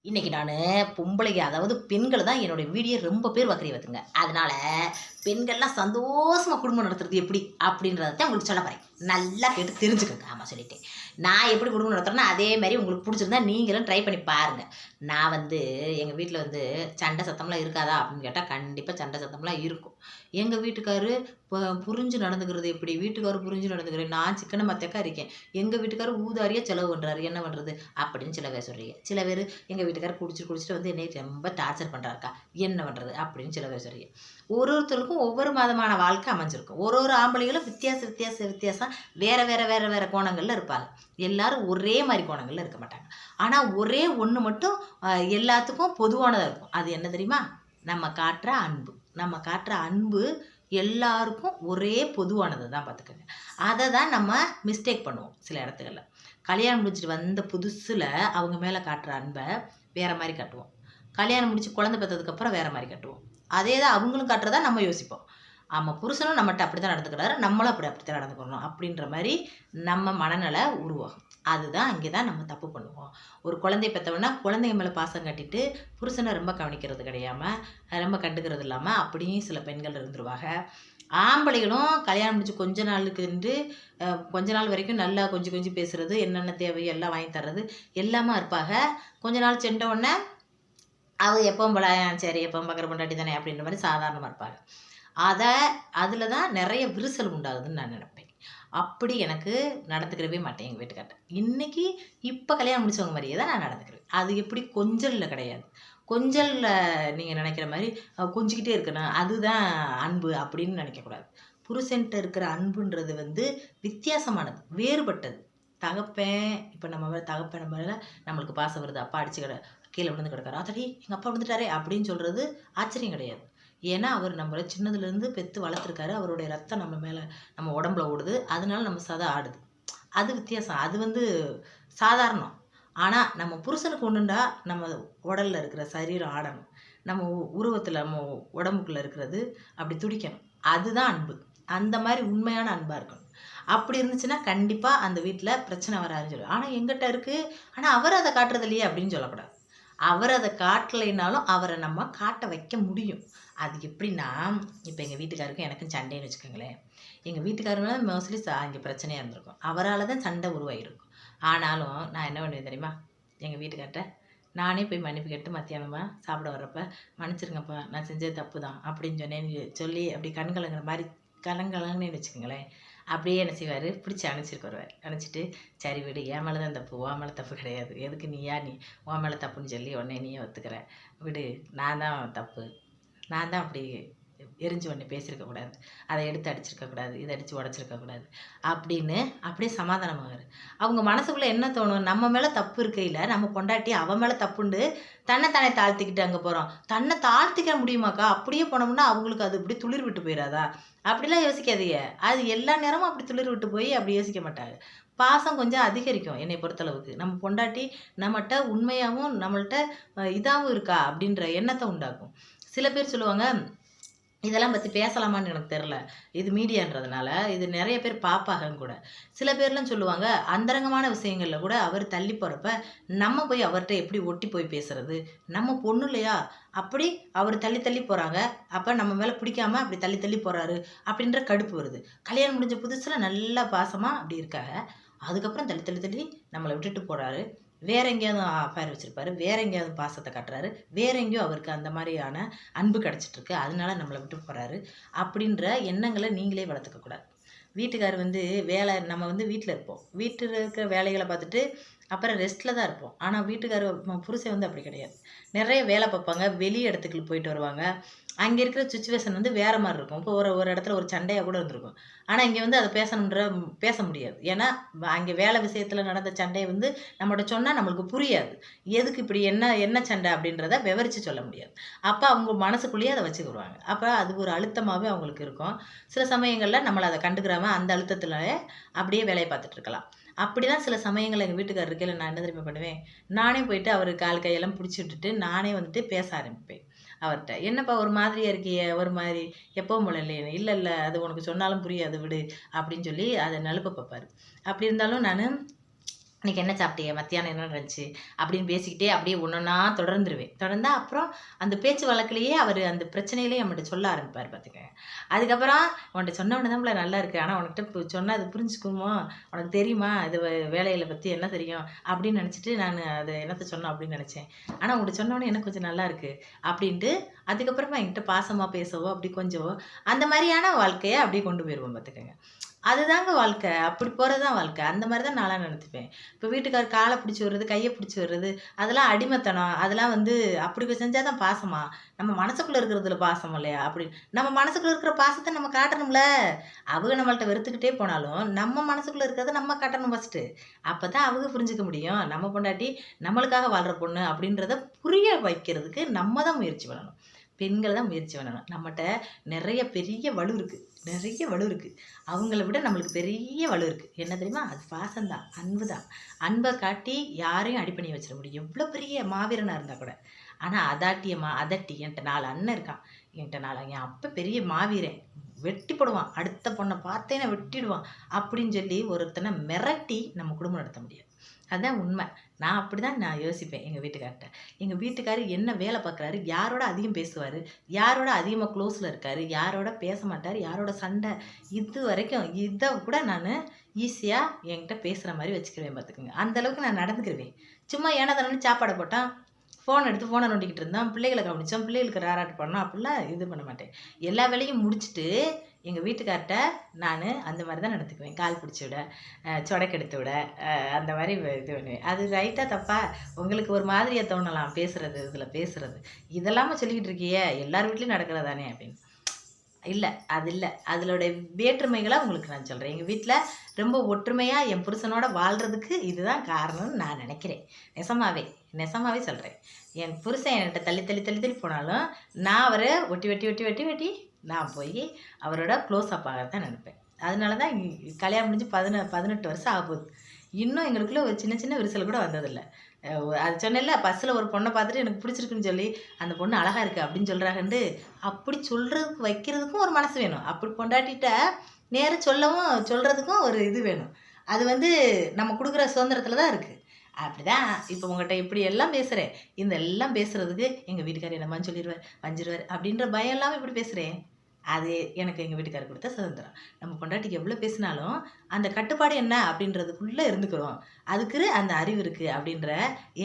இன்னைக்கு நான் பொம்பளைங்க அதாவது பெண்கள் தான் என்னோட வீடியோ ரொம்ப பேர் பார்க்குறீ பார்த்துங்க. அதனால பெண்கள்லாம் சந்தோஷமா குடும்பம் நடத்துறது எப்படி அப்படின்றத தான் உங்களுக்கு சொல்ல போறேன். நல்லா கேட்டு தெரிஞ்சுக்கோங்க. ஆமாம் சொல்லிட்டேன். நான் எப்படி குடும்பம் நடத்துறேன்னா அதே மாதிரி உங்களுக்கு பிடிச்சிருந்தா நீங்களும் ட்ரை பண்ணி பாருங்க. நான் எங்கள் வீட்டில் சண்டை சத்தம்லாம் இருக்காதா அப்படின்னு கேட்டால் கண்டிப்பாக சண்டை சத்தம்லாம் இருக்கும். எங்கள் வீட்டுக்காரு புரிஞ்சு நடந்துக்கிறது எப்படி, வீட்டுக்காரர் புரிஞ்சு நடந்துக்கிறேன், நான் சிக்கன மத்தக்கா இருக்கேன், எங்கள் வீட்டுக்காரர் ஊதாரியாக செலவு பண்ணுறாரு, என்ன பண்ணுறது அப்படின்னு சில பேர் சொல்கிறீங்க. சில பேர் எங்கள் வீட்டுக்காரர் குடிச்சிட்டு என்னை ரொம்ப டார்ச்சர் பண்ணுறாருக்கா, என்ன பண்ணுறது அப்படின்னு சில பேர் சொல்கிறீங்க. ஒருத்தருக்கும் ஒவ்வொரு மாதமான வாழ்க்கை அமைஞ்சிருக்கும். ஒரு ஆம்பளைகளும் வித்தியாசம் வேற கோணங்களில் இருப்பாங்க. எல்லாரும் ஒரே மாதிரி கோணங்களில் இருக்க மாட்டாங்க. ஆனால் ஒரே ஒன்று மட்டும் எல்லாத்துக்கும் பொதுவானதாக இருக்கும். அது என்ன தெரியுமா? நம்ம காட்டுற அன்பு எல்லாருக்கும் ஒரே பொதுவானது தான். பார்த்துக்கோங்க. அதை தான் நம்ம மிஸ்டேக் பண்ணுவோம் சில இடத்துகளில். கல்யாணம் முடிச்சுட்டு வந்த புதுசில் அவங்க மேலே காட்டுற அன்பை வேறு மாதிரி காட்டுவோம். கல்யாணம் முடிச்சு குழந்தை பெற்றதுக்கப்புறம் வேறு மாதிரி காட்டுவோம். அதே தான் அவங்களும் காட்டுறதா நம்ம யோசிப்போம். ஆமாம், புருஷனும் நம்மகிட்ட அப்படி தான் நடந்துக்கிறாரு, நம்மளும் அப்படி தான் நடந்துக்கணும் அப்படின்ற மாதிரி நம்ம மனநிலை உருவாகும். அதுதான் அங்கே தான் நம்ம தப்பு பண்ணுவோம். ஒரு குழந்தைய பெற்றவொன்னா குழந்தைங்க மேலே பாசம் கட்டிட்டு புருஷனை ரொம்ப கவனிக்கிறது கிடையாமல், ரொம்ப கண்டுக்கிறது இல்லாமல் அப்படியும் சில பெண்கள் இருந்துருவாங்க. ஆம்பளைகளும் கல்யாணம் முடிச்சு கொஞ்ச நாள் வரைக்கும் நல்லா கொஞ்சம் பேசுகிறது, என்னென்ன தேவையோ எல்லாம் வாங்கி தர்றது எல்லாமே இருப்பாங்க. கொஞ்ச நாள் சென்ற உடனே அவங்க எப்பவும் போல சரி எப்பவும் பார்க்குற பொண்டாட்டி தானே அப்படின்ற மாதிரி சாதாரணமாக இருப்பாங்க. அதில் தான் நிறைய விரிசல் உண்டாகுதுன்னு நான் நினைப்பேன். அப்படி எனக்கு நடந்துக்கிறவே மாட்டேன் எங்கள் வீட்டுக்கார்ட்ட. இன்றைக்கி இப்போ கல்யாணம் முடிச்சவங்க மாதிரியே தான் நான் நடந்துக்கிறேன். அது எப்படி கொஞ்சலில் கிடையாது. கொஞ்சலில் நீங்கள் நினைக்கிற மாதிரி கொஞ்சிக்கிட்டே இருக்கணும் அதுதான் அன்பு அப்படின்னு நினைக்கக்கூடாது. புருஷன்கிட்ட இருக்கிற அன்புன்றது வித்தியாசமானது, வேறுபட்டது. தகப்பேன் இப்போ நம்ம தகப்பேன் நம்மளுக்கு பாசம் வருது, அப்பா அடிச்சு கீழே விழுந்து கிடக்காரு, அதடி எங்கள் அப்பா விழுந்துட்டாரே அப்படின்னு சொல்கிறது ஆச்சரியம் கிடையாது. ஏன்னா அவர் நம்மளை சின்னதுலேருந்து பெற்று வளர்த்துருக்காரு. அவருடைய ரத்தம் நம்ம மேலே நம்ம உடம்புல ஓடுது, அதனால நம்ம சதை ஆடுது. அது வித்தியாசம். அது சாதாரணம். ஆனால் நம்ம புருஷனுக்கு ஒன்றுண்டா நம்ம உடலில் இருக்கிற சரீரம் ஆடணும், நம்ம உருவத்தில் நம்ம உடம்புக்குள்ளே இருக்கிறது அப்படி துடிக்கணும். அதுதான் அன்பு. அந்த மாதிரி உண்மையான அன்பாக இருக்கணும். அப்படி இருந்துச்சுன்னா கண்டிப்பாக அந்த வீட்டில் பிரச்சனை வராதுன்னு சொல்லுவோம். ஆனால் எங்கிட்ட இருக்குது, ஆனால் அவர் அதை காட்டுறது இல்லையே அப்படின்னு சொல்லக்கூடாது. அவர் அதை காட்டலைனாலும் அவரை நம்ம காட்ட வைக்க முடியும். அது எப்படின்னா, இப்போ எங்கள் வீட்டுக்காருக்கும் எனக்கும் சண்டைன்னு வச்சுக்கோங்களேன். எங்கள் வீட்டுக்காரங்க மோஸ்ட்லி இங்கே பிரச்சனையாக இருந்திருக்கும், அவரால் தான் சண்டை உருவாகிருக்கும். ஆனாலும் நான் என்ன பண்ணுவேன் தெரியுமா? எங்கள் வீட்டுக்கார்ட்ட நானே போய் மன்னிப்பு கேட்டு மத்தியானமாக சாப்பிட வர்றப்ப மன்னிச்சிருங்கப்பா, நான் செஞ்சது தப்பு தான் அப்படின்னு சொல்லி அப்படி கண்கலங்கிற மாதிரி கலங்கலங்கன்னு வச்சுக்கோங்களேன். அப்படியே என்ன செய்வார், பிடிச்சி அணைச்சிட்டு வருவார். அணைச்சிட்டு சரி விடு, என் மேலே தான் தப்பு, உன் மேலே தப்பு கிடையாது, எதுக்கு நீ உன் மேலே தப்புன்னு சொல்லி உடனே நீயே ஒத்துக்கிற, விடு, நான் தான் தப்பு, நான் தான் அப்படி எரிஞ்சு ஒன்று பேசியிருக்கக்கூடாது, அதை எடுத்து அடிச்சிருக்கக்கூடாது, இதை அடித்து உடச்சிருக்கக்கூடாது அப்படின்னு அப்படியே சமாதானமாகாரு. அவங்க மனசுக்குள்ளே என்ன தோணும், நம்ம மேலே தப்பு இருக்கையில் நம்ம பொண்டாட்டி அவன் மேலே தப்புண்டு தன்னை தாழ்த்திக்கிட்டு அங்கே போகிறோம். தன்னை தாழ்த்திக்க முடியுமாக்கா? அப்படியே போனோம்னா அவங்களுக்கு அது இப்படி துளிர் விட்டு போயிடாதா? அப்படிலாம் யோசிக்காதீங்க. அது எல்லா நேரமும் அப்படி துளிர் விட்டு போய் அப்படி யோசிக்க மாட்டாங்க. பாசம் கொஞ்சம் அதிகரிக்கும் என்னை பொறுத்தளவுக்கு. நம்ம பொண்டாட்டி நம்மகிட்ட உண்மையாகவும் நம்மள்கிட்ட இதாகவும் இருக்கா அப்படின்ற எண்ணத்தை உண்டாக்கும். சில பேர் சொல்லுவாங்க, இதெல்லாம் பற்றி பேசலாமான்னு எனக்கு தெரில, இது மீடியான்றதுனால இது நிறைய பேர் பார்ப்பாங்க கூட. சில பேர்லாம் சொல்லுவாங்க, அந்தரங்கமான விஷயங்களில் கூட அவர் தள்ளி போகிறப்ப நம்ம போய் அவர்கிட்ட எப்படி ஒட்டி போய் பேசுறது, நம்ம பொண்ணு இல்லையா, அப்படி அவர் தள்ளி போகிறாங்க, அப்போ நம்ம மேலே பிடிக்காம அப்படி தள்ளி போகிறாரு அப்படின்ற கடுப்பு வருது. கல்யாணம் முடிஞ்ச புதுசில் நல்லா பாசமாக அப்படி இருக்காங்க, அதுக்கப்புறம் தள்ளி நம்மளை விட்டுட்டு போகிறாரு, வேற எங்கேயாவது அஃபேர் வச்சுருப்பாரு, வேற எங்கேயாவது பாசத்தை காட்டுறாரு, வேற எங்கேயோ அவருக்கு அந்த மாதிரியான அன்பு கிடச்சிட்ருக்கு, அதனால நம்மளை விட்டு போகிறாரு அப்படின்ற எண்ணங்களை நீங்களே வளர்த்துக்கக்கூடாது. வீட்டுக்கார் வேலை நம்ம வீட்டில் இருப்போம், வீட்டில் இருக்கிற வேலைகளை பார்த்துட்டு அப்புறம் ரெஸ்ட்டில் தான் இருப்போம். ஆனால் வீட்டுக்காரர் புருஷன் அப்படி கிடையாது. நிறைய வேலை பார்ப்பாங்க, வெளி இடத்துக்கு போயிட்டு வருவாங்க. அங்கே இருக்கிற சுச்சுவேஷன் வேறு மாதிரி இருக்கும். இப்போ ஒரு இடத்துல ஒரு சண்டையாக கூட இருந்திருக்கும். ஆனால் இங்கே அதை பேச முடியாது. ஏன்னா அங்கே வேலை விஷயத்தில் நடந்த சண்டையை நம்மகிட்ட சொன்னால் நம்மளுக்கு புரியாது. எதுக்கு இப்படி என்ன சண்டை அப்படின்றத விவரித்து சொல்ல முடியாது. அப்போ அவங்க மனசுக்குள்ளேயே அதை வச்சுக்கிடுவாங்க. அப்போ அது ஒரு அழுத்தமாகவே அவங்களுக்கு இருக்கும். சில சமயங்களில் நம்மளை அதை கண்டுக்கிறாம அந்த அழுத்தத்தில் அப்படியே வேலையை பார்த்துட்டு இருக்கலாம். அப்படி தான் சில சமயங்கள் எங்கள் வீட்டுக்காரர் இருக்கையில் நான் என்ன தெரியுமா பண்ணுவேன், நானே போயிட்டு அவர் கால் கையெல்லாம் பிடிச்சி விட்டுட்டு நானே பேச ஆரம்பிப்பேன் அவர்கிட்ட. என்னப்பா ஒரு மாதிரியாக இருக்கிய, ஒரு மாதிரி எப்பவும் போல இல்லையே, இல்லை அது உனக்கு சொன்னாலும் புரியாது விடு அப்படின்னு சொல்லி அதை நழுப்ப பார்ப்பார். அப்படி இருந்தாலும் நான் இன்றைக்கி என்ன சாப்பிட்டிய, மத்தியானம் என்ன இருந்துச்சு அப்படின்னு பேசிக்கிட்டே அப்படியே ஒன்றா தொடர்ந்துருவேன். தொடர்ந்தா அப்புறம் அந்த பேச்சு வழக்கிலேயே அவர் அந்த பிரச்சனையிலேயே நம்மகிட்ட சொல்ல ஆரம்பிப்பார் பார்த்துக்கங்க. அதுக்கப்புறம் உன்கிட்ட சொன்ன உடனே தான் நல்லா இருக்குது, ஆனால் உனக்கிட்ட இப்போ சொன்னால் அது புரிஞ்சுக்குமோ, உனக்கு தெரியுமா இது வேலையில் பற்றி என்ன தெரியும் அப்படின்னு நினச்சிட்டு நான் அதை என்னத்தை சொன்னோம் அப்படின்னு நினச்சேன். ஆனால் உங்கள்கிட்ட சொன்னோடனே எனக்கு கொஞ்சம் நல்லா இருக்குது அப்படின்ட்டு அதுக்கப்புறமா என்கிட்ட பாசமாக பேசவோ அப்படி கொஞ்சவோ அந்த மாதிரியான வாழ்க்கையை அப்படியே கொண்டு போயிடுவோம் பார்த்துக்கங்க. அதுதாங்க வாழ்க்கை. அப்படி போகிறது தான் வாழ்க்கை. அந்த மாதிரி தான் நான்லாம் நினைத்துப்பேன். இப்போ வீட்டுக்காரர் காலை பிடிச்சி வர்றது, கையை பிடிச்சி வர்றது, அதெல்லாம் அடிமைத்தனம். அதெல்லாம் அப்படி செஞ்சால் தான் பாசமா? நம்ம மனசுக்குள்ளே இருக்கிறதுல பாசம் இல்லையா? அப்படி நம்ம மனசுக்குள்ளே இருக்கிற பாசத்தை நம்ம காட்டணும்ல. அவங்க நம்மள்ட்ட வெறுத்துக்கிட்டே போனாலும் நம்ம மனசுக்குள்ளே இருக்கிறத நம்ம காட்டணும் ஃபஸ்ட்டு. அப்போ தான் அவங்க புரிஞ்சுக்க முடியும். நம்ம பொண்டாட்டி நம்மளுக்காக வாழ்கிற பொண்ணு அப்படின்றத புரிய வைக்கிறதுக்கு நம்ம தான் முயற்சி பண்ணணும். பெண்கள் தான் முயற்சி பண்ணணும். நம்மகிட்ட நிறைய பெரிய வலு இருக்குது. நிறைய வலு இருக்குது. அவங்கள விட நம்மளுக்கு பெரிய வலு இருக்குது. என்ன தெரியுமா? அது பாசம்தான், அன்பு தான். அன்பை காட்டி யாரையும் அடி பண்ணி வச்சிட முடியும், எவ்வளோ பெரிய மாவீரனாக இருந்தால் கூட. ஆனால் அதட்டி என்கிட்ட 4 அண்ணன் இருக்கான். என் அப்போ பெரிய மாவீரன், வெட்டி போடுவான், அடுத்த பொண்ணை பார்த்தேன்னா வெட்டிடுவான் அப்படின்னு சொல்லி ஒருத்தனை மிரட்டி நம்ம குடும்பம் நடத்த முடியாது. அதுதான் உண்மை. நான் அப்படி தான் நான் யோசிப்பேன் எங்கள் வீட்டுக்கார்ட்ட. எங்கள் வீட்டுக்காரர் என்ன வேலை பார்க்குறாரு, யாரோட அதிகம் பேசுவார், யாரோட அதிகமாக க்ளோஸில் இருக்கார், யாரோட பேச மாட்டார், யாரோட சண்டை, இது வரைக்கும் இதை கூட நான் ஈஸியாக என்கிட்ட பேசுகிற மாதிரி வச்சுக்கிருவேன் பார்த்துக்குங்க. அந்தளவுக்கு நான் நடந்துக்கிருவேன். சும்மா ஏன்னா தானே சாப்பாடை போட்டான், ஃபோன் எடுத்து ஃபோனை நோண்டிக்கிட்டு இருந்தோம், பிள்ளைகளை கவனித்தோம், பிள்ளைகளுக்கு ராராட்டு பண்ணோம், அப்படிலாம் இது பண்ண மாட்டேன். எல்லா வேலையும் முடிச்சுட்டு எங்கள் வீட்டுக்கார்ட்ட நான் அந்த மாதிரி தான் நடந்துக்குவேன். கால் பிடிச்சி விட, சொடக்கெடுத்து விட, அந்த மாதிரி இது பண்ணுவேன். அது ரைட்டாக தப்பா உங்களுக்கு ஒரு மாதிரியாக தோணலாம் பேசுகிறது, இதில் பேசுகிறது இதெல்லாமல் சொல்லிக்கிட்டு இருக்கியே எல்லார் வீட்லேயும் நடக்கிறதானே அப்படின்னு. இல்லை, அது இல்லை. அதனுடைய வேற்றுமைகளை உங்களுக்கு நான் சொல்கிறேன். எங்கள் வீட்டில் ரொம்ப ஒற்றுமையாக என் புருஷனோட வாழ்கிறதுக்கு இதுதான் காரணம்னு நான் நினைக்கிறேன். நெசமாவே சொல்கிறேன். என் புருஷன் என்கிட்ட தள்ளி தள்ளி தள்ளி தள்ளி போனாலும் நான் அவரை ஒட்டி வெட்டி வெட்டி வெட்டி வெட்டி நான் போய் அவரோட க்ளோஸ் அப் ஆகத்தான் நினைப்பேன். அதனால தான் கல்யாணம் முடிஞ்சு 18 வருஷம் ஆகுது. இன்னும் எங்களுக்குள்ளே ஒரு சின்ன சின்ன விரிசல் கூட வந்ததில்லை. அது சொன்னேன்ல, பஸ்ஸில் ஒரு பொண்ணை பார்த்துட்டு எனக்கு பிடிச்சிருக்குன்னு சொல்லி அந்த பொண்ணு அழகாக இருக்குது அப்படின்னு சொல்கிறாங்கன்ட்டு அப்படி சொல்கிறதுக்கு வைக்கிறதுக்கும் ஒரு மனசு வேணும். அப்படி பொண்டாட்டிட்ட நேராக சொல்கிறதுக்கும் ஒரு இது வேணும். அது நம்ம கொடுக்குற சுதந்திரத்தில் தான் இருக்குது. அப்படி தான் இப்போ உங்கள்கிட்ட இப்படி எல்லாம் பேசுகிறேன். இந்த எல்லாம் பேசுகிறதுக்கு எங்கள் வீட்டுக்காரர் என்னம்மான்னு சொல்லிடுவார், வஞ்சிருவார் அப்படின்ற பயம் இல்லாமல் இப்படி பேசுகிறேன். அது எனக்கு எங்கள் வீட்டுக்காரர் கொடுத்த சுதந்திரம். நம்ம பொண்டாட்டிக்கு எவ்வளோ பேசினாலும் அந்த கட்டுப்பாடு என்ன அப்படின்றதுக்குள்ளே இருந்துக்கிறோம். அதுக்கு அந்த அறிவு இருக்குது அப்படின்ற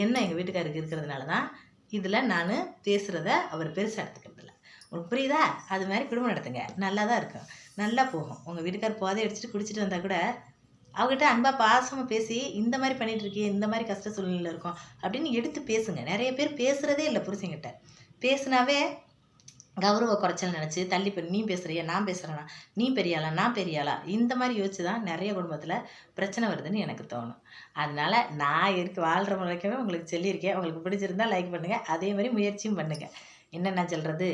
எண்ணம் எங்கள் வீட்டுக்காரருக்கு இருக்கிறதுனால தான் இதில் நான் பேசுகிறத அவர் பெருசாக எடுத்துக்கிறதில்ல. உங்களுக்கு புரியுதா? அது மாதிரி குடும்பம் நடத்துங்க, நல்லா தான் இருக்கும், நல்லா போகும். உங்கள் வீட்டுக்காரர் போதை அடிச்சுட்டு குடிச்சிட்டு வந்தால் கூட அவங்ககிட்ட அன்பாக பாசமாக பேசி இந்த மாதிரி பண்ணிகிட்டு இருக்கே, இந்த மாதிரி கஷ்ட சூழ்நிலையில் இருக்கும் அப்படின்னு எடுத்து பேசுங்க. நிறைய பேர் பேசுகிறதே இல்லை புருஷங்கிட்ட. பேசுனாவே கௌரவ குறைச்சல் நினச்சி தள்ளி போய் நீ பேசுகிறியா, நான் பேசுகிறேன்னா, நீ பெரியாளா, நான் பெரியாளா, இந்த மாதிரி யோசிச்சு தான் நிறைய குடும்பத்தில் பிரச்சனை வருதுன்னு எனக்கு தோணும். அதனால் நான் வாழ்கிற முறைக்கவே உங்களுக்கு சொல்லியிருக்கேன். உங்களுக்கு பிடிச்சிருந்தா லைக் பண்ணுங்கள், அதே மாதிரி முயற்சியும் பண்ணுங்கள். என்ன நான் சொல்கிறது?